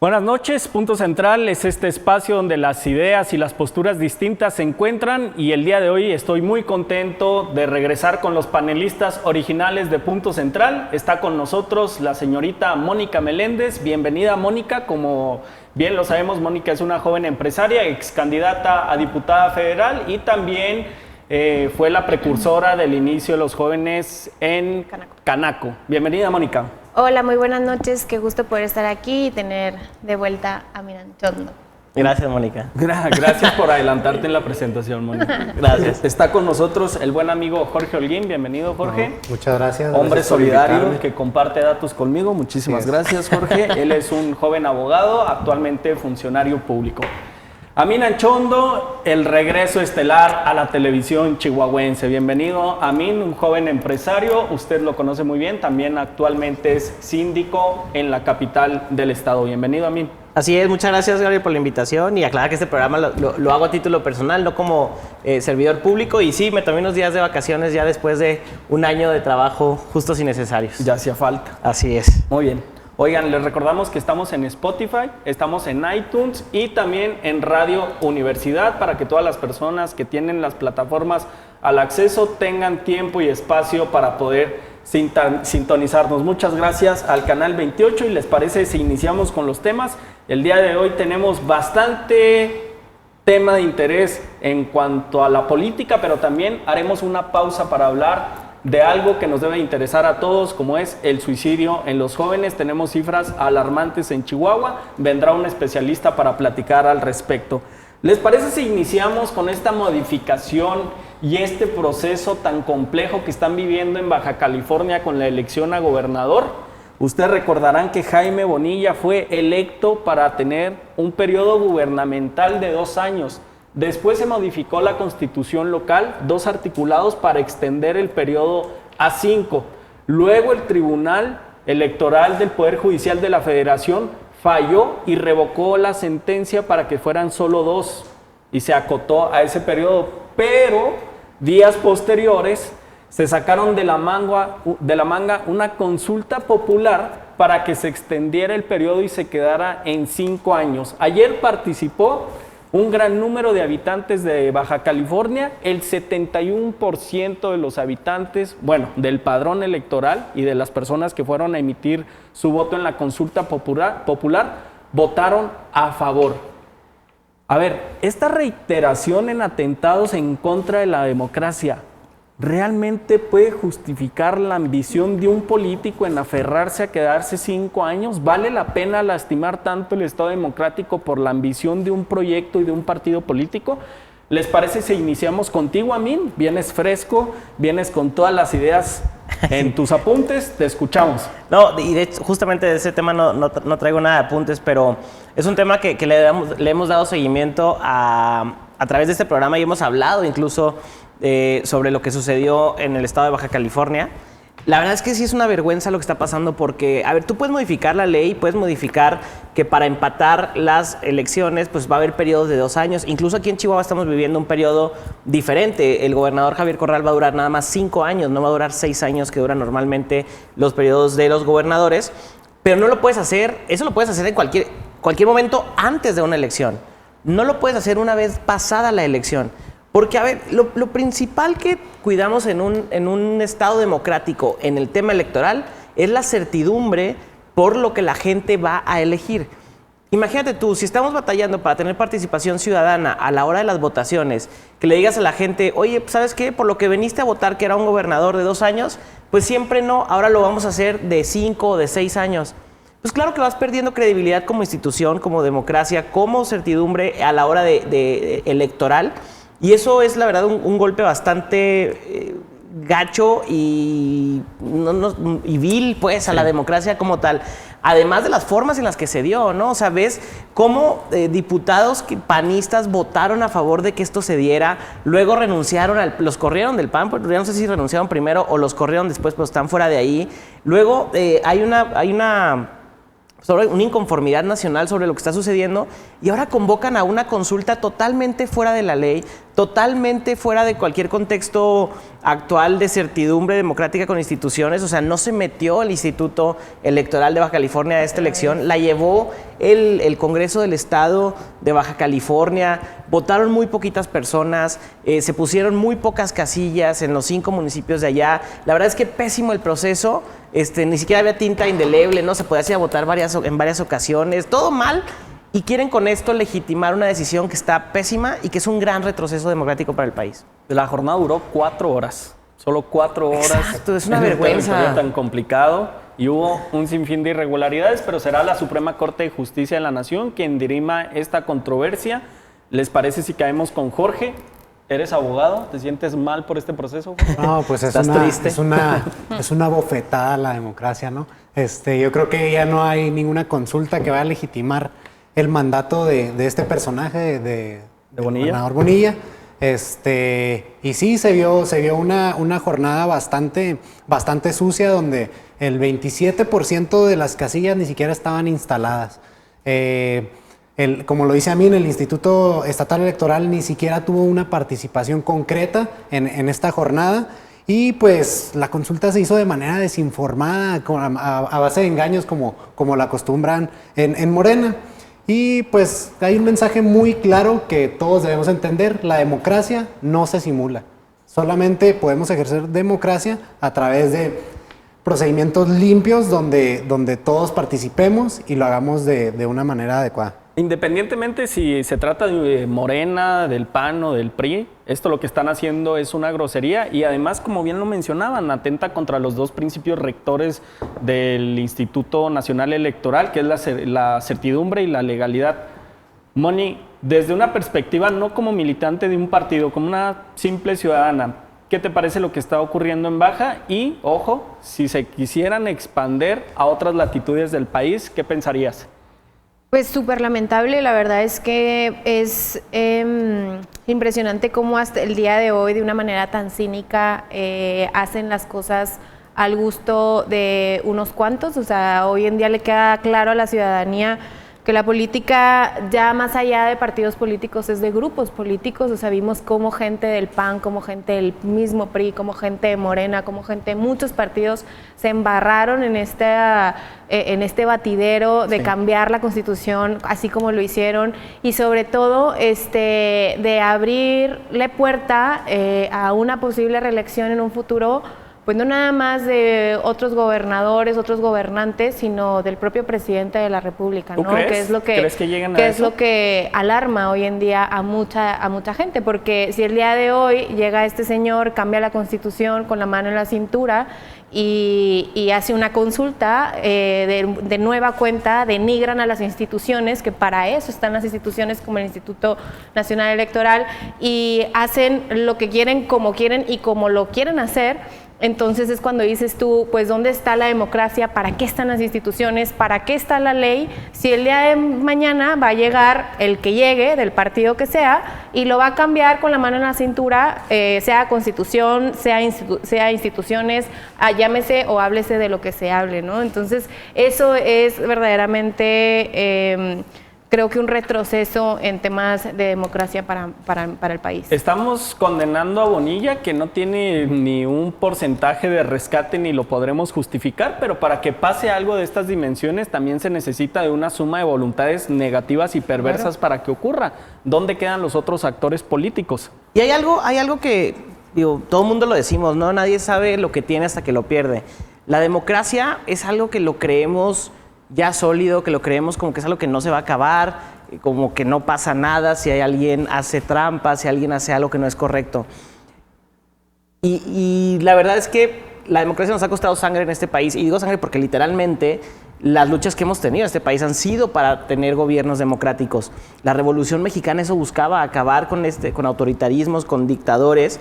Buenas noches, Punto Central es este espacio donde las ideas y las posturas distintas se encuentran y el día de hoy estoy muy contento de regresar con los panelistas originales de Punto Central. Está con nosotros la señorita Mónica Meléndez. Bienvenida, Mónica. Como bien lo sabemos, Mónica es una joven empresaria, ex candidata a diputada federal y también fue la precursora del inicio de los jóvenes en Canaco. Bienvenida, Mónica. Hola, muy buenas noches. Qué gusto poder estar aquí y tener de vuelta a Miran Chondo. Gracias, Mónica. Gracias por adelantarte en la presentación, Mónica. Gracias. Está con nosotros el buen amigo Jorge Holguín. Bienvenido, Jorge. Muchas gracias. Hombre Gracias por solidario invitarme. que comparte datos conmigo. Muchísimas gracias, Jorge. Él es un joven abogado, actualmente funcionario público. Amin Anchondo, el regreso estelar a la televisión chihuahuense. Bienvenido, Amin, un joven empresario. Usted lo conoce muy bien. También actualmente es síndico en la capital del estado. Bienvenido, Amin. Así es, muchas gracias, Gabriel, por la invitación y aclarar que este programa lo hago a título personal, no como servidor público. Y sí, me tomé unos días de vacaciones ya después de un año de trabajo justos y necesarios. Ya hacía falta. Así es. Muy bien. Oigan, les recordamos que estamos en Spotify, estamos en iTunes y también en Radio Universidad para que todas las personas que tienen las plataformas al acceso tengan tiempo y espacio para poder sintonizarnos. Muchas gracias al Canal 28 y les parece si iniciamos con los temas. El día de hoy tenemos bastante tema de interés en cuanto a la política, pero también haremos una pausa para hablar de algo que nos debe interesar a todos, como es el suicidio en los jóvenes. Tenemos cifras alarmantes en Chihuahua. Vendrá un especialista para platicar al respecto. ¿Les parece si iniciamos con esta modificación y este proceso tan complejo que están viviendo en Baja California con la elección a gobernador? Ustedes recordarán que Jaime Bonilla fue electo para tener un periodo gubernamental de 2 años. Después se modificó la constitución local, 2 articulados para extender el periodo a 5. Luego el Tribunal Electoral del Poder Judicial de la Federación falló y revocó la sentencia para que fueran solo 2 y se acotó a ese periodo. Pero días posteriores se sacaron de la manga una consulta popular para que se extendiera el periodo y se quedara en 5 años. Ayer participó un gran número de habitantes de Baja California, el 71% de los habitantes, bueno, del padrón electoral y de las personas que fueron a emitir su voto en la consulta popular votaron a favor. A ver, esta reiteración en atentados en contra de la democracia, ¿realmente puede justificar la ambición de un político en aferrarse a quedarse 5 años? ¿Vale la pena lastimar tanto el Estado democrático por la ambición de un proyecto y de un partido político? ¿Les parece si iniciamos contigo, Amin? Vienes fresco, vienes con todas las ideas en tus apuntes, te escuchamos. No, y de hecho, justamente de ese tema no traigo nada de apuntes, pero es un tema que le hemos dado seguimiento a través de este programa y hemos hablado incluso sobre lo que sucedió en el estado de Baja California. La verdad es que sí es una vergüenza lo que está pasando porque, a ver, tú puedes modificar la ley, puedes modificar que para empatar las elecciones pues va a haber periodos de 2 años. Incluso aquí en Chihuahua estamos viviendo un periodo diferente. El gobernador Javier Corral va a durar nada más 5 años, no va a durar 6 años que duran normalmente los periodos de los gobernadores. Pero no lo puedes hacer, eso lo puedes hacer en cualquier momento antes de una elección. No lo puedes hacer una vez pasada la elección. Porque, a ver, lo principal que cuidamos en un Estado democrático en el tema electoral es la certidumbre por lo que la gente va a elegir. Imagínate tú, si estamos batallando para tener participación ciudadana a la hora de las votaciones, que le digas a la gente, oye, ¿sabes qué? Por lo que viniste a votar, que era un gobernador de 2 años, pues siempre no, ahora lo vamos a hacer de 5 o de 6 años. Pues claro que vas perdiendo credibilidad como institución, como democracia, como certidumbre a la hora de electoral. Y eso es, la verdad, un golpe bastante gacho y vil, pues, a la democracia como tal. Además de las formas en las que se dio, ¿no? O sea, ves cómo diputados panistas votaron a favor de que esto se diera, luego renunciaron, los corrieron del PAN, pues, no sé si renunciaron primero o los corrieron después, pero están fuera de ahí. Luego hay una sobre una inconformidad nacional sobre lo que está sucediendo, y ahora convocan a una consulta totalmente fuera de la ley, totalmente fuera de cualquier contexto actual de certidumbre democrática con instituciones. O sea, no se metió el Instituto Electoral de Baja California a esta elección, la llevó el Congreso del Estado de Baja California, votaron muy poquitas personas, se pusieron muy pocas casillas en los 5 municipios de allá. La verdad es que pésimo el proceso. Ni siquiera había tinta indeleble, no se podía hacer votar en varias ocasiones, todo mal, y quieren con esto legitimar una decisión que está pésima y que es un gran retroceso democrático para el país. La jornada duró 4 horas, solo 4 horas. Exacto, es una en vergüenza. un territorio tan complicado, y hubo un sinfín de irregularidades, pero será la Suprema Corte de Justicia de la Nación quien dirima esta controversia. ¿Les parece si caemos con Jorge? ¿Eres abogado? ¿Te sientes mal por este proceso? No, pues ¿Estás triste? es una bofetada a la democracia, ¿no? Yo creo que ya no hay ninguna consulta que vaya a legitimar el mandato de este personaje, de Bonilla. Gobernador Bonilla. Y sí, se vio una jornada bastante sucia, donde el 27% de las casillas ni siquiera estaban instaladas. Como lo dice a mí, el Instituto Estatal Electoral ni siquiera tuvo una participación concreta en esta jornada, y pues la consulta se hizo de manera desinformada, a base de engaños como la acostumbran en Morena. Y pues hay un mensaje muy claro que todos debemos entender: la democracia no se simula. Solamente podemos ejercer democracia a través de procedimientos limpios donde todos participemos y lo hagamos de una manera adecuada. Independientemente si se trata de Morena, del PAN o del PRI, esto lo que están haciendo es una grosería, y además, como bien lo mencionaban, atenta contra los 2 principios rectores del Instituto Nacional Electoral, que es la certidumbre y la legalidad. Moni, desde una perspectiva no como militante de un partido, como una simple ciudadana, ¿qué te parece lo que está ocurriendo en Baja? Y, ojo, si se quisieran expander a otras latitudes del país, ¿qué pensarías? Pues súper lamentable, la verdad es que es impresionante cómo hasta el día de hoy, de una manera tan cínica, hacen las cosas al gusto de unos cuantos. O sea, hoy en día le queda claro a la ciudadanía que la política, ya más allá de partidos políticos, es de grupos políticos. O sea, vimos cómo gente del PAN, como gente del mismo PRI, como gente de Morena, como gente de muchos partidos se embarraron en este batidero de cambiar la Constitución, así como lo hicieron, y sobre todo de abrirle puerta a una posible reelección en un futuro, pues no nada más de otros gobernadores, otros gobernantes, sino del propio presidente de la República, ¿no? ¿Crees? ¿Crees que lleguen a eso? Es lo que alarma hoy en día a mucha gente, porque si el día de hoy llega este señor, cambia la Constitución con la mano en la cintura y hace una consulta de nueva cuenta, denigran a las instituciones, que para eso están las instituciones como el Instituto Nacional Electoral, y hacen lo que quieren, como quieren y como lo quieren hacer. Entonces es cuando dices tú, pues ¿dónde está la democracia? ¿Para qué están las instituciones? ¿Para qué está la ley? Si el día de mañana va a llegar el que llegue, del partido que sea, y lo va a cambiar con la mano en la cintura, sea constitución, sea instituciones, llámese o háblese de lo que se hable, ¿no? Entonces eso es verdaderamente... creo que un retroceso en temas de democracia para el país. Estamos condenando a Bonilla, que no tiene ni un porcentaje de rescate ni lo podremos justificar, pero para que pase algo de estas dimensiones también se necesita de una suma de voluntades negativas y perversas para que ocurra. ¿Dónde quedan los otros actores políticos? Y hay algo que, digo, todo el mundo lo decimos, ¿no? Nadie sabe lo que tiene hasta que lo pierde. La democracia es algo que lo creemos ya sólido, que lo creemos como que es algo que no se va a acabar, como que no pasa nada si alguien hace trampa, si alguien hace algo que no es correcto. Y la verdad es que la democracia nos ha costado sangre en este país, y digo sangre porque literalmente las luchas que hemos tenido en este país han sido para tener gobiernos democráticos. La Revolución Mexicana eso buscaba, acabar con autoritarismos, con dictadores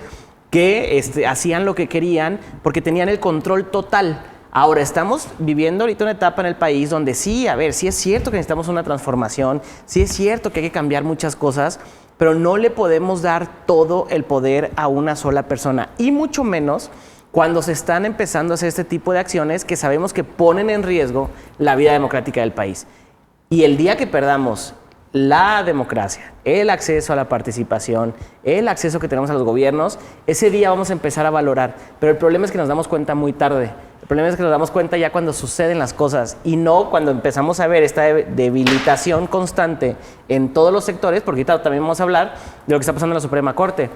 que hacían lo que querían porque tenían el control total. Ahora, estamos viviendo ahorita una etapa en el país donde sí, sí es cierto que necesitamos una transformación, sí es cierto que hay que cambiar muchas cosas, pero no le podemos dar todo el poder a una sola persona, y mucho menos cuando se están empezando a hacer este tipo de acciones que sabemos que ponen en riesgo la vida democrática del país. Y el día que perdamos la democracia, el acceso a la participación, el acceso que tenemos a los gobiernos, ese día vamos a empezar a valorar. Pero el problema es que nos damos cuenta muy tarde. El problema es que nos damos cuenta ya cuando suceden las cosas y no cuando empezamos a ver esta debilitación constante en todos los sectores, porque ahorita también vamos a hablar de lo que está pasando en la Suprema Corte,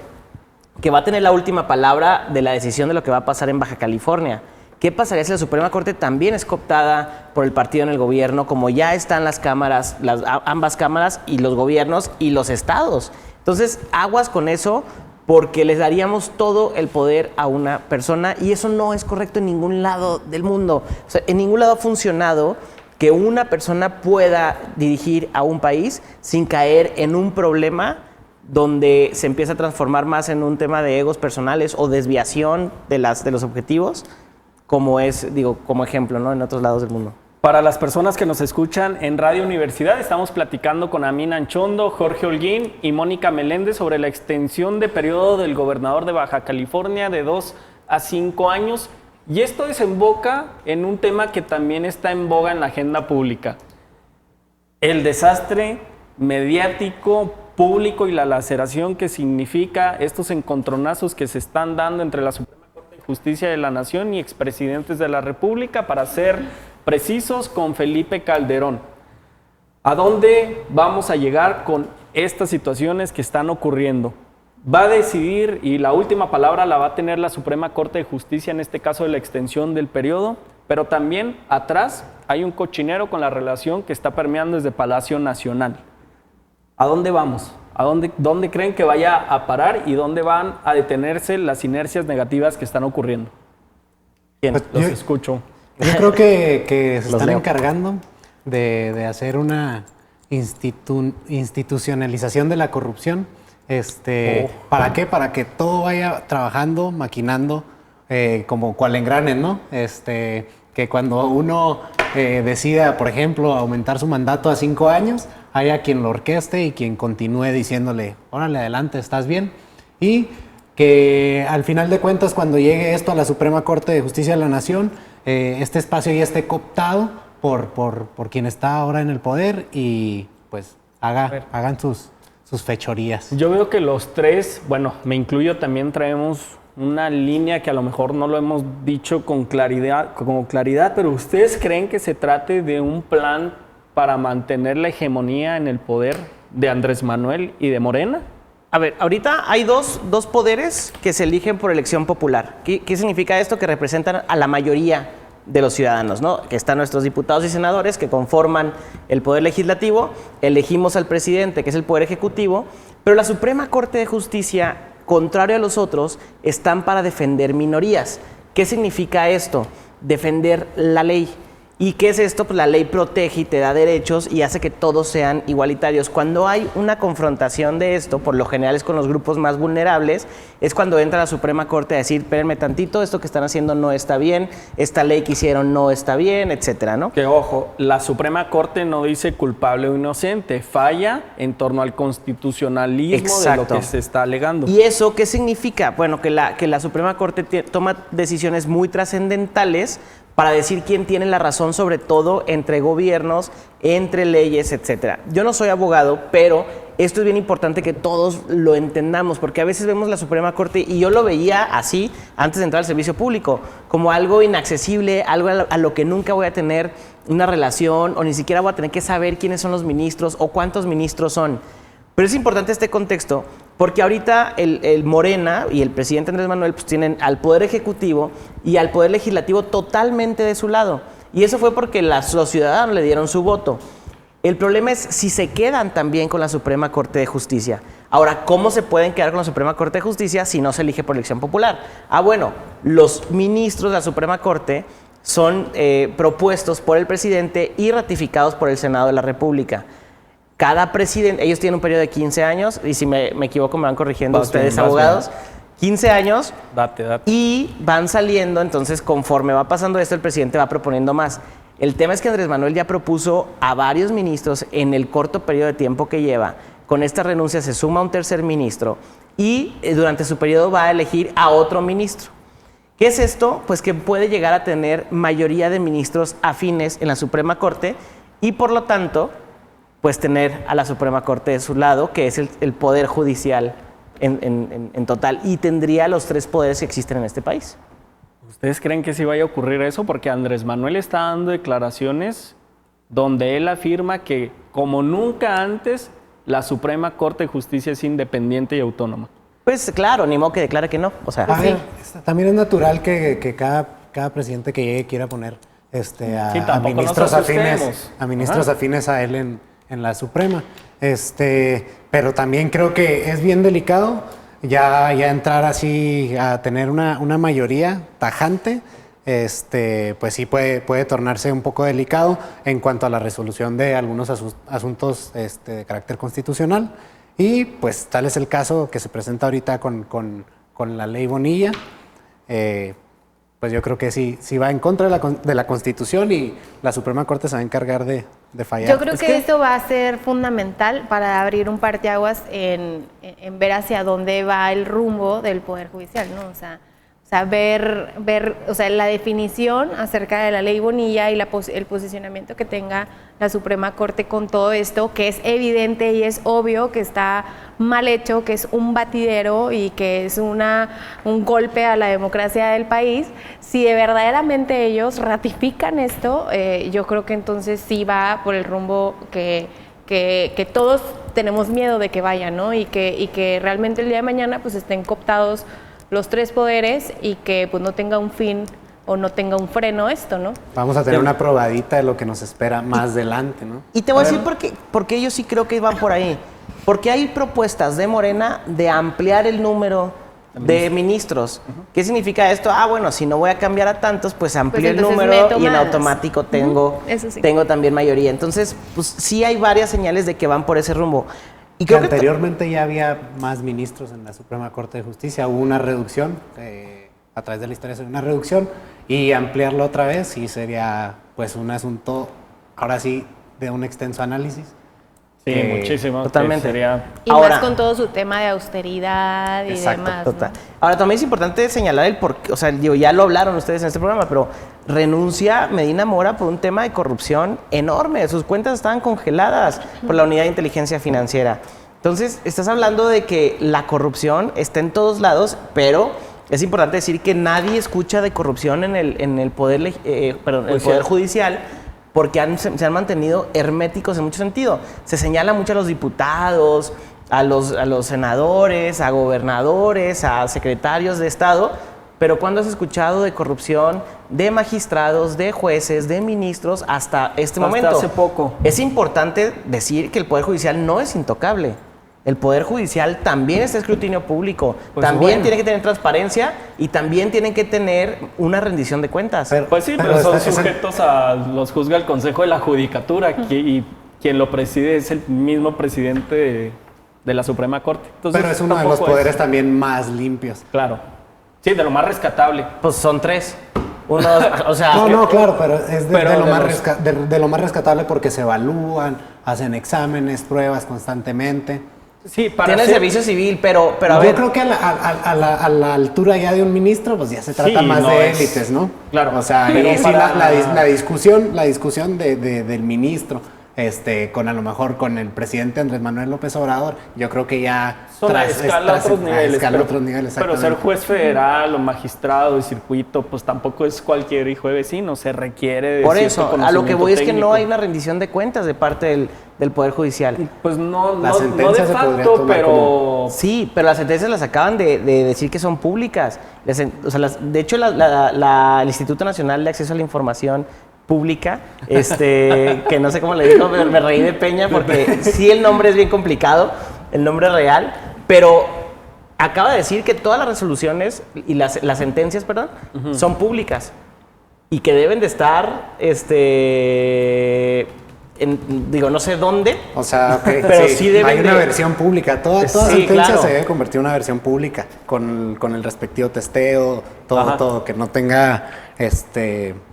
que va a tener la última palabra de la decisión de lo que va a pasar en Baja California. ¿Qué pasaría si la Suprema Corte también es cooptada por el partido en el gobierno, como ya están las cámaras, ambas cámaras y los gobiernos y los estados? Entonces, aguas con eso, porque les daríamos todo el poder a una persona y eso no es correcto en ningún lado del mundo. O sea, en ningún lado ha funcionado que una persona pueda dirigir a un país sin caer en un problema donde se empieza a transformar más en un tema de egos personales o desviación de los objetivos, como es, digo, como ejemplo, ¿no? En otros lados del mundo. Para las personas que nos escuchan en Radio Universidad, estamos platicando con Amin Anchondo, Jorge Holguín y Mónica Meléndez sobre la extensión de periodo del gobernador de Baja California de 2 a 5 años. Y esto desemboca en un tema que también está en boga en la agenda pública. El desastre mediático, público y la laceración que significa estos encontronazos que se están dando entre la Suprema Corte de Justicia de la Nación y expresidentes de la República, para ser precisos, con Felipe Calderón. ¿A dónde vamos a llegar con estas situaciones que están ocurriendo? Va a decidir, y la última palabra la va a tener la Suprema Corte de Justicia, en este caso de la extensión del periodo, pero también atrás hay un cochinero con la relación que está permeando desde Palacio Nacional. ¿A dónde vamos? ¿Dónde creen que vaya a parar y dónde van a detenerse las inercias negativas que están ocurriendo? Bien, Pues los escucho. Yo creo que se están leo. encargando de hacer una institucionalización de la corrupción. ¿Para qué? Para que todo vaya trabajando, maquinando, como cual engrane, ¿no? Que cuando uno decida, por ejemplo, aumentar su mandato a 5 años, haya quien lo orqueste y quien continúe diciéndole, órale, adelante, ¿estás bien? Y que al final de cuentas, cuando llegue esto a la Suprema Corte de Justicia de la Nación, este espacio ya esté cooptado por quien está ahora en el poder y pues hagan sus fechorías. Yo veo que los tres, bueno, me incluyo también, traemos una línea que a lo mejor no lo hemos dicho con claridad, pero ¿ustedes creen que se trate de un plan para mantener la hegemonía en el poder de Andrés Manuel y de Morena? A ver, ahorita hay dos poderes que se eligen por elección popular. ¿Qué significa esto? Que representan a la mayoría de los ciudadanos, ¿no? Que están nuestros diputados y senadores que conforman el poder legislativo, elegimos al presidente, que es el poder ejecutivo, pero la Suprema Corte de Justicia, contrario a los otros, están para defender minorías. ¿Qué significa esto? Defender la ley. ¿Y qué es esto? Pues la ley protege y te da derechos y hace que todos sean igualitarios. Cuando hay una confrontación de esto, por lo general es con los grupos más vulnerables, es cuando entra la Suprema Corte a decir, espérenme tantito, esto que están haciendo no está bien, esta ley que hicieron no está bien, etcétera, ¿no? Que ojo, la Suprema Corte no dice culpable o inocente, falla en torno al constitucionalismo. Exacto. De lo que se está alegando. ¿Y eso qué significa? Bueno, que la Suprema Corte toma decisiones muy trascendentales para decir quién tiene la razón, sobre todo entre gobiernos, entre leyes, etcétera. Yo no soy abogado, pero esto es bien importante que todos lo entendamos, porque a veces vemos la Suprema Corte, y yo lo veía así antes de entrar al servicio público, como algo inaccesible, algo a lo que nunca voy a tener una relación, o ni siquiera voy a tener que saber quiénes son los ministros o cuántos ministros son. Pero es importante este contexto, porque ahorita el Morena y el presidente Andrés Manuel pues tienen al Poder Ejecutivo y al Poder Legislativo totalmente de su lado. Y eso fue porque los ciudadanos le dieron su voto. El problema es si se quedan también con la Suprema Corte de Justicia. Ahora, ¿cómo se pueden quedar con la Suprema Corte de Justicia si no se elige por elección popular? Bueno, los ministros de la Suprema Corte son propuestos por el presidente y ratificados por el Senado de la República. Cada presidente, ellos tienen un periodo de 15 años, y si me equivoco me van corrigiendo ustedes, abogados, 15 años, date. Y van saliendo, entonces conforme va pasando esto, el presidente va proponiendo más. El tema es que Andrés Manuel ya propuso a varios ministros en el corto periodo de tiempo que lleva. Con esta renuncia se suma un tercer ministro y durante su periodo va a elegir a otro ministro. ¿Qué es esto? Pues que puede llegar a tener mayoría de ministros afines en la Suprema Corte y por lo tanto, pues tener a la Suprema Corte de su lado, que es el Poder Judicial en total, y tendría los 3 poderes que existen en este país. ¿Ustedes creen que sí vaya a ocurrir eso? Porque Andrés Manuel está dando declaraciones donde él afirma que, como nunca antes, la Suprema Corte de Justicia es independiente y autónoma. Pues claro, ni modo que declare que no. O sea, A ver, también es natural que cada presidente que llegue quiera poner a ministros afines a él en la Suprema. Pero también creo que es bien delicado ya entrar así a tener una mayoría tajante. Pues sí puede tornarse un poco delicado en cuanto a la resolución de algunos asuntos de carácter constitucional. Y pues tal es el caso que se presenta ahorita con la ley Bonilla. Pues yo creo que sí va en contra de la Constitución y la Suprema Corte se va a encargar de fallar. Yo creo que esto va a ser fundamental para abrir un parteaguas en ver hacia dónde va el rumbo del Poder Judicial, ¿no? O sea, ver la definición acerca de la ley Bonilla y el posicionamiento que tenga la Suprema Corte con todo esto, que es evidente y es obvio que está mal hecho, que es un batidero y que es un golpe a la democracia del país. Si de verdaderamente ellos ratifican esto, yo creo que entonces sí va por el rumbo que todos tenemos miedo de que vaya, ¿no? Y que realmente el día de mañana pues estén cooptados los 3 poderes y que pues no tenga un fin o no tenga un freno esto, ¿no? Vamos a tener una probadita de lo que nos espera más adelante, ¿no? Y te voy a decir por qué yo sí creo que van por ahí. Porque hay propuestas de Morena de ampliar el número de ministros. ¿Qué significa esto? Bueno, si no voy a cambiar a tantos, pues amplío el número y en automático tengo también mayoría. Entonces, pues sí hay varias señales de que van por ese rumbo. Y creo que anteriormente ya había más ministros en la Suprema Corte de Justicia, hubo una reducción, a través de la historia una reducción, y ampliarlo otra vez sí sería pues un asunto, ahora sí, de un extenso análisis. Sí, muchísimo. Totalmente. Y ahora, más con todo su tema de austeridad y demás. Total. ¿no? Ahora, también es importante señalar el porqué, o sea, ya lo hablaron ustedes en este programa, pero renuncia Medina Mora por un tema de corrupción enorme. Sus cuentas estaban congeladas por la Unidad de Inteligencia Financiera. Entonces, estás hablando de que la corrupción está en todos lados, pero es importante decir que nadie escucha de corrupción en el Poder Judicial, porque se han mantenido herméticos en mucho sentido. Se señala mucho a los diputados, a los senadores, a gobernadores, a secretarios de Estado, pero ¿cuándo has escuchado de corrupción de magistrados, de jueces, de ministros hasta este momento? Hasta hace poco. Es importante decir que el Poder Judicial no es intocable. El Poder Judicial también es escrutinio público, también tiene que tener transparencia y también tienen que tener una rendición de cuentas. Pues sí, pero son sujetos los juzga el Consejo de la Judicatura y quien lo preside es el mismo presidente de la Suprema Corte. Entonces, pero es uno de los poderes también más limpios. Claro. Sí, de lo más rescatable. Pues son 3. Uno, o sea... No, claro, pero es de lo más rescatable porque se evalúan, hacen exámenes, pruebas constantemente. Sí, tiene servicio civil, pero a ver... Yo creo que a la altura ya de un ministro, pues ya se trata más de élites, ¿no? Claro. O sea, pero y la discusión del ministro, con a lo mejor con el presidente Andrés Manuel López Obrador, yo creo que ya escala a otros niveles. Pero ser juez federal o magistrado de circuito, pues tampoco es cualquier hijo de vecino, se requiere de por eso, a lo que voy técnico. Es que no hay una rendición de cuentas de parte del Poder Judicial. Pues no de facto, pero... Sí, pero las sentencias las acaban de decir que son públicas. De hecho, el Instituto Nacional de Acceso a la Información Pública, que no sé cómo le digo, me reí de Peña porque sí el nombre es bien complicado, el nombre real, pero acaba de decir que todas las resoluciones y las sentencias, son públicas y que deben de estar, no sé dónde. O sea, pero sí deben hay una versión pública. Toda sentencia claro. se debe convertir en una versión pública con el respectivo testeo, todo, que no tenga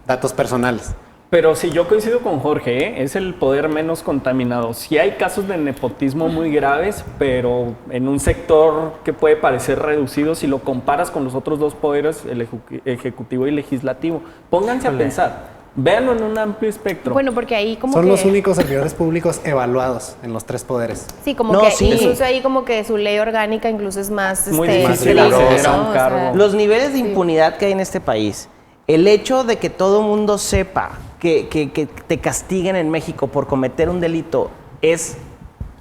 datos personales. Pero sí, yo coincido con Jorge, ¿eh? Es el poder menos contaminado. Sí hay casos de nepotismo muy graves, pero en un sector que puede parecer reducido si lo comparas con los otros dos poderes, el ejecutivo y legislativo. Pónganse a pensar, véanlo en un amplio espectro. Bueno, porque ahí como Son que... los únicos servidores públicos evaluados en los 3 poderes. Sí, como No, que sí. incluso ahí como que su ley orgánica incluso es más Muy difícil estricta, acceder a ¿no? un O sea, cargo. Los niveles de impunidad que hay en este país, el hecho de que todo mundo sepa que te castiguen en México por cometer un delito es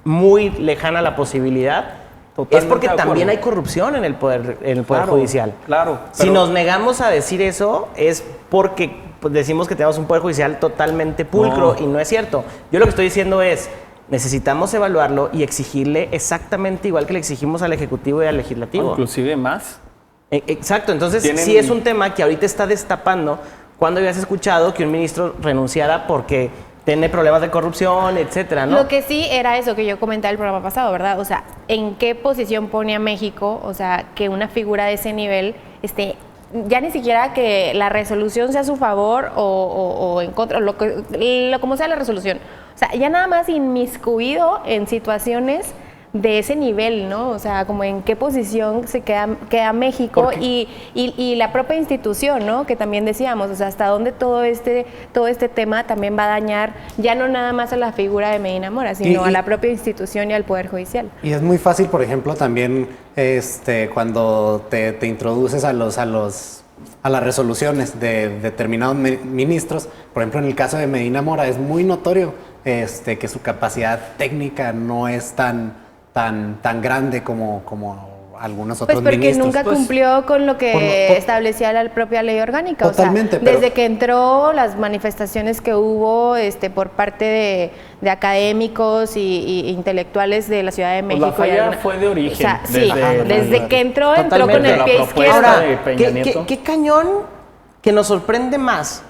muy lejana la posibilidad. Totalmente es porque de acuerdo. también hay corrupción en el poder Claro, judicial. claro, Si pero- nos negamos a decir eso es porque pues, decimos que tenemos un poder judicial totalmente pulcro y no es cierto. Yo lo que estoy diciendo es necesitamos evaluarlo y exigirle exactamente igual que le exigimos al ejecutivo y al legislativo. Inclusive más. Exacto, entonces Tienen- sí es un tema que ahorita está destapando. ¿Cuándo habías escuchado que un ministro renunciara porque tiene problemas de corrupción, etcétera, no? Lo que sí era eso que yo comentaba el programa pasado, ¿verdad? O sea, ¿en qué posición pone a México? O sea, que una figura de ese nivel ya ni siquiera que la resolución sea a su favor o en contra, como sea la resolución. O sea, ya nada más inmiscuido en situaciones de ese nivel, ¿no? O sea, como en qué posición se queda México y la propia institución, ¿no? Que también decíamos, o sea, hasta dónde todo este tema también va a dañar ya no nada más a la figura de Medina Mora, sino a la propia institución y al Poder Judicial. Y es muy fácil, por ejemplo, también cuando te introduces a las resoluciones de determinados ministros. Por ejemplo, en el caso de Medina Mora es muy notorio que su capacidad técnica no es tan grande como algunos Pues otros porque ministros. nunca Pues, cumplió con lo que por- establecía la propia ley orgánica. Totalmente, o sea, pero- desde que entró, las manifestaciones que hubo por parte de académicos y intelectuales de la Ciudad de Pues México. la falla fue de origen. O sea, sí, desde- desde que entró con Totalmente. el La pie propuesta izquierdo. Ahora, de Peña Nieto. ¿qué cañón que nos sorprende más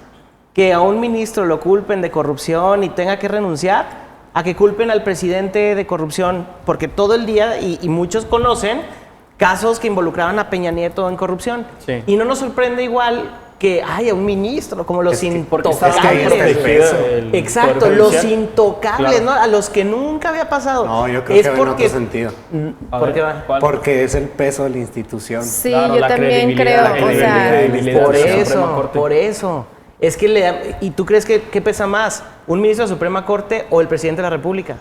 que a un ministro lo culpen de corrupción y tenga que renunciar a que culpen al presidente de corrupción? Porque todo el día, y muchos conocen casos que involucraban a Peña Nieto en corrupción. Sí. Y no nos sorprende igual que haya un ministro como los porque sabes que ahí está el intocables. peso del Exacto, Poder los Judicial. intocables, Claro. ¿no? A los que nunca había pasado. No, yo creo es que va en porque otro sentido. A ¿Por ver, qué va? ¿cuál? Porque es el peso de la institución. Sí, Claro, yo la también credibilidad, creo. la O sea, credibilidad. Por de la Suprema eso, Corte. por eso. Es que ¿y tú crees que pesa más? ¿Un ministro de la Suprema Corte o el presidente de la República?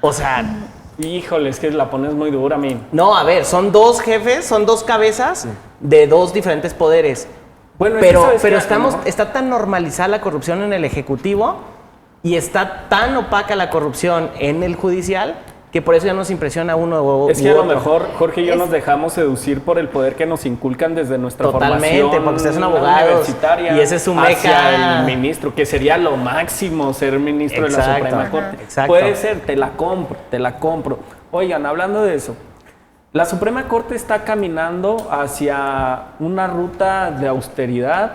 O sea, Híjole, es que la pones muy dura a mí. no, a ver, son dos jefes, son dos cabezas de dos diferentes poderes. Bueno, es que Pero ¿sabes qué? está tan normalizada la corrupción en el Ejecutivo y está tan opaca la corrupción en el Judicial que por eso ya nos impresiona uno o Es que a lo otro. mejor Jorge y yo nos dejamos seducir por el poder que nos inculcan desde nuestra Totalmente, formación porque ustedes son abogados, universitaria y ese es su hacia meca. el ministro, que sería lo máximo ser ministro de la Exacto, Suprema Corte. exacto. Puede ser, te la compro. Oigan, hablando de eso, la Suprema Corte está caminando hacia una ruta de austeridad,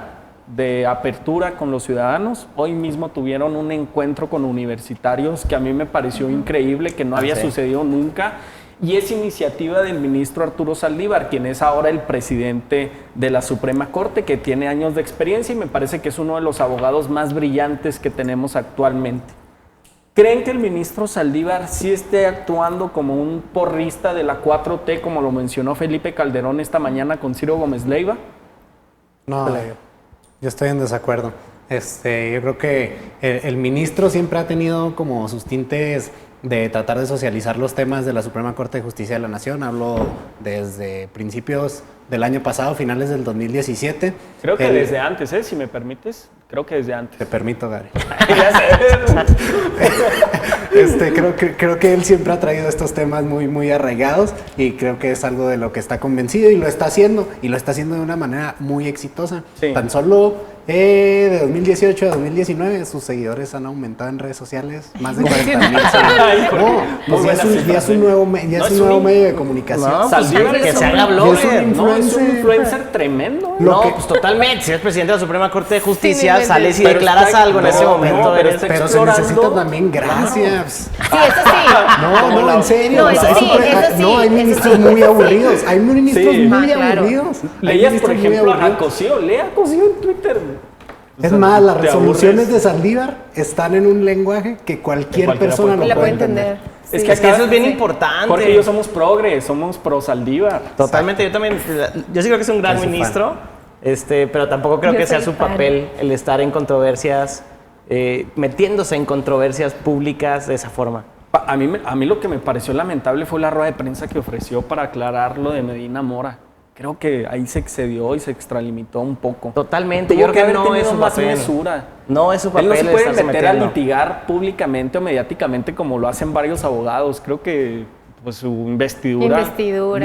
de apertura con los ciudadanos. Hoy mismo tuvieron un encuentro con universitarios que a mí me pareció increíble, que no había sí. sucedido nunca. Y es iniciativa del ministro Arturo Saldívar, quien es ahora el presidente de la Suprema Corte, que tiene años de experiencia y me parece que es uno de los abogados más brillantes que tenemos actualmente. ¿Creen que el ministro Saldívar sí esté actuando como un porrista de la 4T, como lo mencionó Felipe Calderón esta mañana con Ciro Gómez Leiva? No, yo estoy en desacuerdo. Yo creo que el ministro siempre ha tenido como sus tintes de tratar de socializar los temas de la Suprema Corte de Justicia de la Nación. Hablo desde principios del año pasado, finales del 2017. Creo que Él- desde antes, si me permites. Creo que desde antes. Te permito, Gary. Ya sé. Creo que él siempre ha traído estos temas muy arraigados y creo que es algo de lo que está convencido y lo está haciendo de una manera muy exitosa. Sí. Tan solo de 2018 a 2019 sus seguidores han aumentado en redes sociales más de 40,000 Ay, seguidores. Jorge, No, muy pues ya buenas es cifras, un nuevo, medio de comunicación. No, pues Saldívar que es se un- haga blogger. No, es un influencer. influencer tremendo. Lo No, que- pues totalmente. Si eres presidente de la Suprema Corte de Justicia, Sí, mi mente. sales y Pero declaras está- algo en no, ese no, momento. pero eres- está Pero se explorando. necesita también gracias. Sí, eso sí. No, en serio. No, o sea, eso sí, siempre- eso sí, no, hay eso ministros sí. muy aburridos. Hay ministros Sí. muy Ah, claro. aburridos. Hay Leías, por ministros muy ejemplo, a aburridos. Cosío. Lea a Cosío en Twitter. Es más, las resoluciones de Saldívar están en un lenguaje que cualquier persona La lo puede puede entender. entender. Es Sí. que Es que eso es bien Sí. importante. Jorge y yo somos progres, somos pro Saldívar. Totalmente, yo también, yo sí creo que es un gran Soy su ministro, pero tampoco creo Yo que sea soy su fan. papel el estar en controversias, metiéndose en controversias públicas de esa forma. A mí lo que me pareció lamentable fue la rueda de prensa que ofreció para aclarar lo de Medina Mora. Creo que ahí se excedió y se extralimitó un poco. Totalmente, Tuvo yo creo que haber no es tenido su más papel. mesura. No es su papel. Él no se el puede estarse meter a metiendo. litigar públicamente o mediáticamente como lo hacen varios abogados. Creo que pues, su investidura,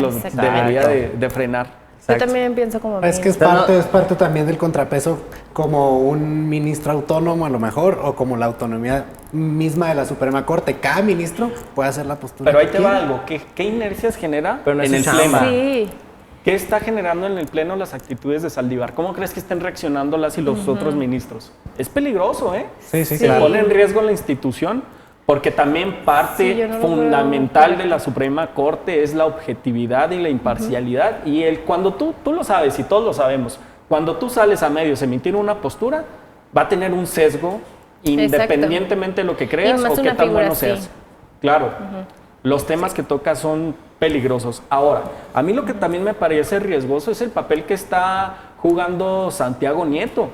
los exactamente. debería de frenar. Yo también pienso como Es que es Pero no- parte también del contrapeso como un ministro autónomo a lo mejor o como la autonomía misma de la Suprema Corte. Cada ministro puede hacer la postura. Pero ahí que te va quiera. algo. ¿Qué inercias genera Pero no es en el su chamba. Pleno? Sí. ¿Qué está generando en el Pleno las actitudes de Saldívar? ¿Cómo crees que estén reaccionando las y los otros ministros? Es peligroso, ¿eh? Sí, Sí. Se claro. pone en riesgo la institución porque también parte Sí, yo no lo fundamental veo. de la Suprema Corte es la objetividad y la imparcialidad. Y cuando tú lo sabes y todos lo sabemos, cuando tú sales a medios a emitir una postura, va a tener un sesgo independientemente de lo que creas Y más o qué una tan figura bueno así. seas. Claro. Los temas que toca son peligrosos. Ahora, a mí lo que también me parece riesgoso es el papel que está jugando Santiago Nieto.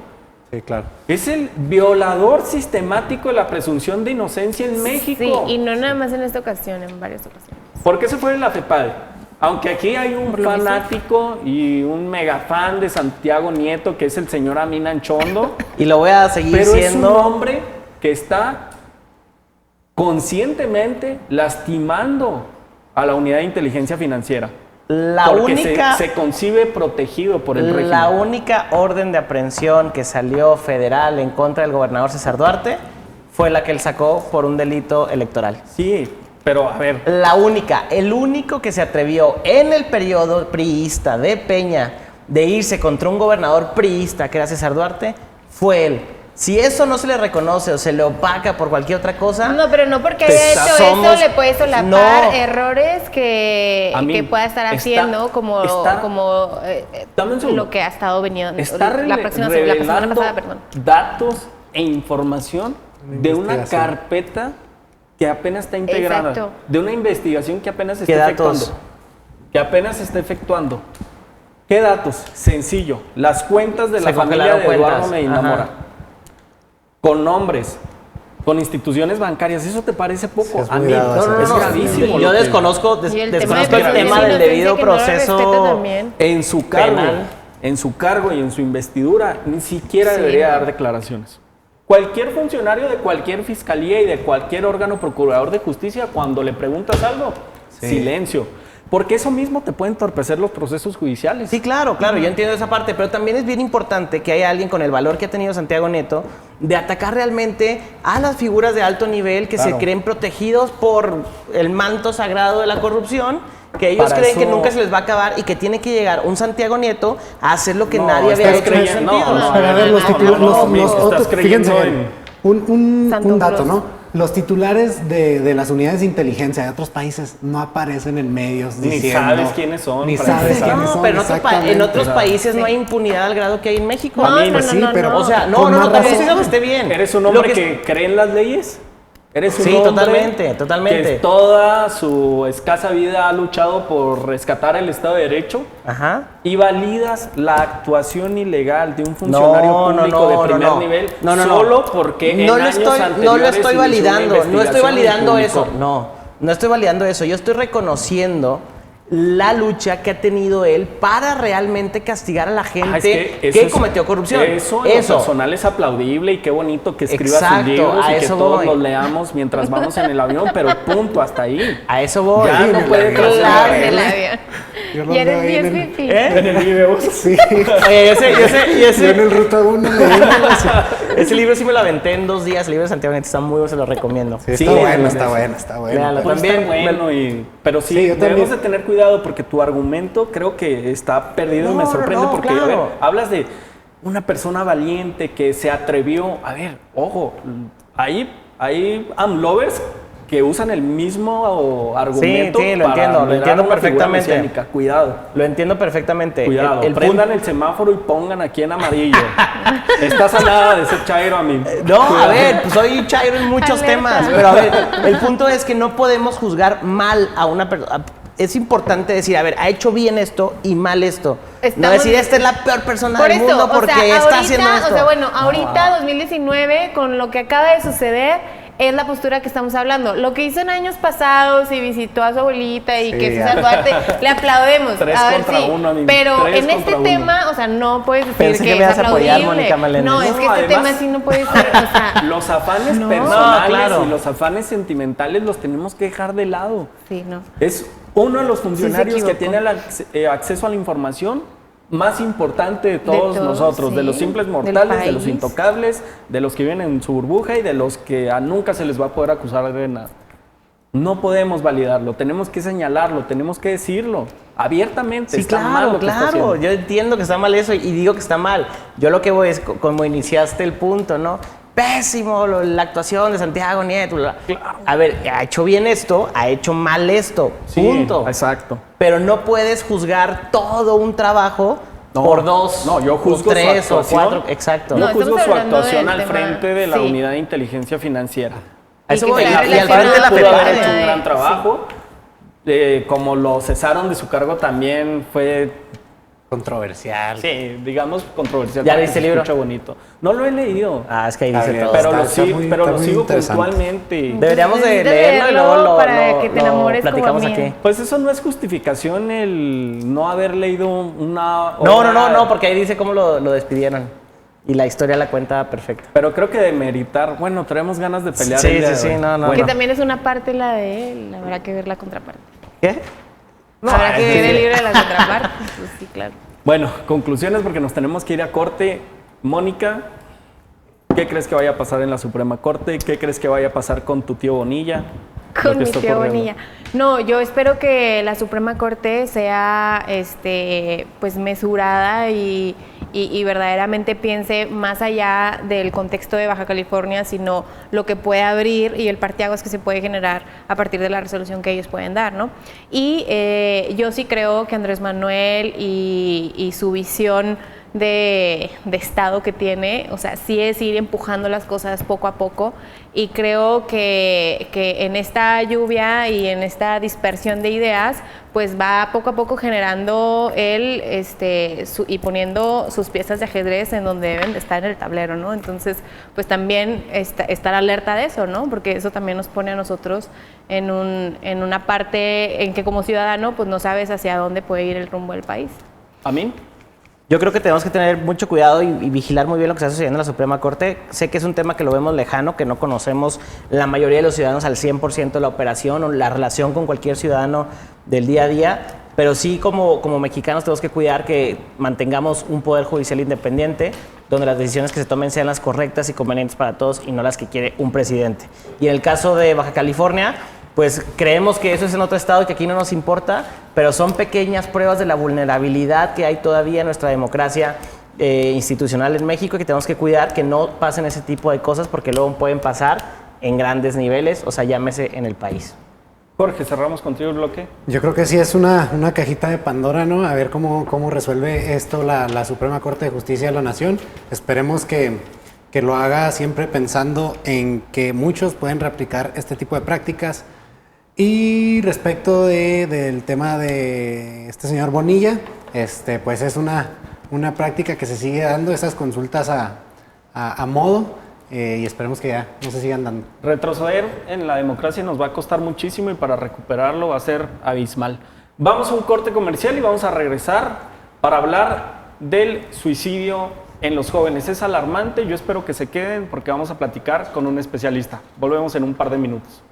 Sí, claro. Es el violador sistemático de la presunción de inocencia en México. Sí, y no nada más en esta ocasión, en varias ocasiones. ¿Por qué se fue de la FEPADE? Aunque aquí hay un Por lo mismo. fanático y un mega fan de Santiago Nieto, que es el señor Amin Anchondo, Y lo voy a seguir pero es un siendo. hombre que está conscientemente lastimando a la unidad de inteligencia financiera. La porque única. se concibe protegido por el régimen. La única orden de aprehensión que salió federal en contra del gobernador César Duarte fue la que él sacó por un delito electoral. Sí, pero a ver, La única, el único que se atrevió en el periodo priista de Peña de irse contra un gobernador priista que era César Duarte, fue él. Si eso no se le reconoce o se le opaca por cualquier otra cosa, No, pero no porque Te haya hecho somos- eso le puede solapar No. errores que A mí pueda estar está- haciendo como Dame un segundo. lo que ha estado venido está la semana revelando pasada, perdón. datos e información de una Investigación. carpeta que apenas está integrada, Exacto. de una investigación que apenas se ¿Qué está datos? efectuando. Que apenas se está efectuando. ¿Qué datos? Sencillo. Las cuentas de la Se familia congelaron de Eduardo cuentas. Medina Ajá. Mora. Con nombres, con instituciones bancarias. ¿Eso te parece poco? Sí, es A muy mí dado eso. es gravísimo. Yo lo que- desconozco, Y el desconozco tema el de tema del presunción de debido inocencia que no lo respeta proceso. también. En su cargo, penal. en su cargo y en su investidura, ni siquiera Sí, debería no. dar declaraciones. Cualquier funcionario de cualquier fiscalía y de cualquier órgano procurador de justicia, cuando le preguntas algo, silencio. Porque eso mismo te puede entorpecer los procesos judiciales. Sí, claro, yo entiendo esa parte, pero también es bien importante que haya alguien con el valor que ha tenido Santiago Nieto de atacar realmente a las figuras de alto nivel que se Claro. creen protegidos por el manto sagrado de la corrupción, que ellos Para creen que eso- nunca se les va a acabar y que tiene que llegar un Santiago Nieto a hacer lo que No, nadie había estás hecho en ese creyendo- sentido. no, Pero a ver, los titulares, Miss, estás creyendo fíjense, en- un Santo dato, Claus. ¿no? Los titulares de las unidades de inteligencia de otros países no aparecen en medios Ni diciendo... sabes quiénes son, Ni para sabes empezar. quiénes No, son, pero en exactamente. otros países no hay impunidad al grado que hay en México. No, A mí, no, pues no, sí, no, pero- no. O sea, no, Con no, más no, pero razón. eso es lo que esté bien. ¿Eres un Lo hombre que cree en las leyes? ¿Eres un Sí, hombre totalmente, totalmente. que toda su escasa vida ha luchado por rescatar el Estado de Derecho? Ajá. ¿Y validas la actuación ilegal de un funcionario público de primer nivel solo porque en no lo años estoy, anteriores no lo estoy inició una validando, no estoy investigación y validando publicó? eso, no estoy validando eso, yo estoy reconociendo la lucha que ha tenido él para realmente castigar a la gente Ah, es que, eso es- cometió corrupción. Eso en lo personal es aplaudible y qué bonito que escriba sus Exacto, libros a y que eso todos voy. los leamos mientras vamos en el avión, pero punto, hasta ahí. A eso voy. Ya no puede Claro, trascender. del avión. Yo los Y eres veo ahí en bien el- fifi. En el video. Sí, Oye, yo en el Ruta 1 ese libro sí me lo aventé en 2 días, el libro de Santiago Nieto está muy bueno, se lo recomiendo. Sí, Sí, está bueno, es- está bueno, está bueno. Véanlo. Pues También está bueno, pero sí, Sí, yo debemos también. de tener cuidado porque tu argumento creo que está perdido y me No, sorprende no, porque claro. a ver, hablas de una persona valiente que se atrevió, a ver, ojo, hay AMLovers que usan el mismo argumento sí, lo para entiendo liderar una figura perfectamente. mesiánica. Cuidado. Lo entiendo perfectamente. Cuidado, El prendan el semáforo y pongan aquí en amarillo. Estás a nada de ser chairo a mí. No, a ver, pues soy chairo en muchos Alerta. temas, pero a ver, el punto es que no podemos juzgar mal a una persona. Es importante decir, a ver, ha hecho bien esto y mal esto. No Estamos- decir, esta es la peor persona Por del eso, mundo porque está ahorita, haciendo esto. O sea, bueno, ahorita 2019, con lo que acaba de suceder, es la postura que estamos hablando. Lo que hizo en años pasados y visitó a su abuelita y Sí, que ya. César Duarte, le aplaudemos. Tres a ver, contra sí. uno, amigo. Pero Tres en este contra uno. tema, o sea, no puedes decir Pensé que me es ibas a apoyar, aplaudible. Mónica Meléndez. No, es que No, este además- tema sí no puede ser, o sea, Los afanes No. personales No, claro. y los afanes sentimentales los tenemos que dejar de lado. sí, no. Es uno de los funcionarios que equivocó. tiene acceso a la información más importante de todos todos, nosotros, de sí, los simples del mortales, de los país. intocables, de los que viven en su burbuja y de los que a nunca se les va a poder acusar de nada. No podemos validarlo, tenemos que señalarlo, tenemos que decirlo abiertamente. Sí, está mal claro, lo que está claro. haciendo. Yo entiendo que está mal eso y digo que está mal. Yo lo que voy es como iniciaste el punto, ¿no? Pésimo la actuación de Santiago Nieto. A ver, ha hecho bien esto, ha hecho mal esto. Sí, punto. exacto. Pero no puedes juzgar todo un trabajo No, por dos, no, yo juzgo o tres su o actuación. cuatro. Exacto. Yo No, juzgo estamos su hablando actuación del al tema, frente de la sí. Unidad de Inteligencia Financiera. A eso Y que voy. está Y al frente de la pudo haber FEPADE. hecho un gran Sí. trabajo. Como lo cesaron de su cargo también fue, Controversial. sí, digamos, controversial. ¿Ya para leíste que el se libro? escuche bonito. No lo he leído, Ah, es que ahí Está dice bien, todo. pero está lo muy sigo interesante. puntualmente. Deberíamos de Necesitas leerlo y luego leerlo lo, para lo- que te lo enamores como platicamos a mí. aquí. Pues eso no es justificación el no haber leído una No, obra, porque ahí dice cómo lo despidieron. Y la historia la cuenta perfecta. Pero creo que de meritar, bueno, traemos ganas de pelear. Sí, el día sí, de sí, hoy. no, no, Bueno, Que también es una parte la de él, habrá que ver la contraparte. ¿Qué? Habrá que sí. ver el libro de la contraparte, pues sí, claro. Bueno, conclusiones porque nos tenemos que ir a corte. Mónica, ¿qué crees que vaya a pasar en la Suprema Corte? ¿Qué crees que vaya a pasar con tu tío Bonilla? Lo Con que mi está tío ocurriendo. Bonilla. No, yo espero que la Suprema Corte sea pues mesurada y verdaderamente piense más allá del contexto de Baja California, sino lo que puede abrir y el parteaguas que se puede generar a partir de la resolución que ellos pueden dar, ¿no? Y yo sí creo que Andrés Manuel y su visión de Estado que tiene, o sea, sí es ir empujando las cosas poco a poco y creo que en esta lluvia y en esta dispersión de ideas, pues va poco a poco generando él y poniendo sus piezas de ajedrez en donde deben de estar en el tablero, ¿no? Entonces, pues también estar alerta de eso, ¿no? Porque eso también nos pone a nosotros en una parte en que como ciudadano, pues no sabes hacia dónde puede ir el rumbo del país. ¿A mí? Yo creo que tenemos que tener mucho cuidado y vigilar muy bien lo que está sucediendo en la Suprema Corte. Sé que es un tema que lo vemos lejano, que no conocemos la mayoría de los ciudadanos al 100% la operación o la relación con cualquier ciudadano del día a día, pero sí como mexicanos tenemos que cuidar que mantengamos un poder judicial independiente, donde las decisiones que se tomen sean las correctas y convenientes para todos y no las que quiere un presidente. Y en el caso de Baja California, pues creemos que eso es en otro estado y que aquí no nos importa, pero son pequeñas pruebas de la vulnerabilidad que hay todavía en nuestra democracia institucional en México y que tenemos que cuidar que no pasen ese tipo de cosas porque luego pueden pasar en grandes niveles, o sea, llámese en el país. Jorge, cerramos contigo el bloque. Yo creo que sí es una cajita de Pandora, ¿no? A ver cómo resuelve esto la Suprema Corte de Justicia de la Nación. Esperemos que lo haga siempre pensando en que muchos pueden replicar este tipo de prácticas. Y respecto del tema de este señor Bonilla, pues es una práctica que se sigue dando, esas consultas a modo, y esperemos que ya no se sigan dando. Retroceder en la democracia nos va a costar muchísimo y para recuperarlo va a ser abismal. Vamos a un corte comercial y vamos a regresar para hablar del suicidio en los jóvenes. Es alarmante, yo espero que se queden porque vamos a platicar con un especialista. Volvemos en un par de minutos.